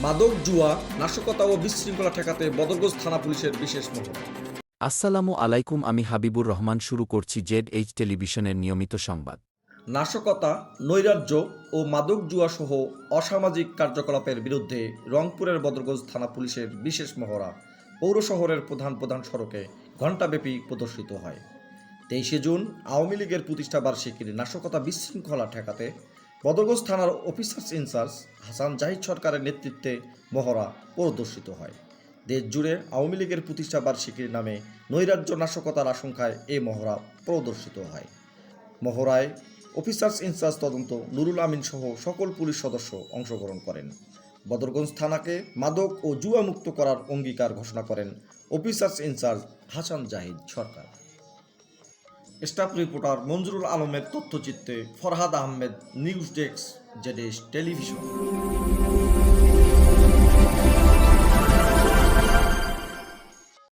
মাদক, জুয়া, নাশকতা ও বিশৃঙ্খলা ঠেকাতে বদরগঞ্জ থানা পুলিশের বিশেষ মহড়া। আসসালামু আলাইকুম, আমি হাবিবুর রহমান। শুরু করছি ZH টেলিভিশনের নিয়মিত সংবাদ। নাশকতা, নৈরাজ্য ও মাদক জুয়া সহ অসামাজিক কার্যকলাপের বিরুদ্ধে রংপুরের বদরগঞ্জ থানা পুলিশের বিশেষ মহড়া পৌর শহরের প্রধান প্রধান সড়কে ঘণ্টাব্যাপী প্রদর্শিত হয়। 23 জুন আওয়ামী লীগের প্রতিষ্ঠা বার্ষিকীর নাশকতা বিশৃঙ্খলা ঠেকাতে বদরগঞ্জ থানার অফিসার্স ইনচার্জ হাসান জাহিদ সরকারের নেতৃত্বে মহড়া প্রদর্শিত হয়। দেশ জুড়ে আওয়ামী লীগের প্রতিষ্ঠা বার্ষিকীর নামে নৈরাজ্য নাশকতার আশঙ্কায় এ মহড়া প্রদর্শিত হয়। মহড়ায় অফিসার্স ইনচার্জ তদন্ত নুরুল আমিন সহ সকল পুলিশ সদস্য অংশগ্রহণ করেন। বদরগঞ্জ থানাকে মাদক ও জুয়া মুক্ত করার অঙ্গীকার ঘোষণা করেন officers incharge Hasan Zahid Sarkar. Staff reporter Manjurul আলমের তথ্যচিত্রে Farhad Ahmed, news desk, ZH television.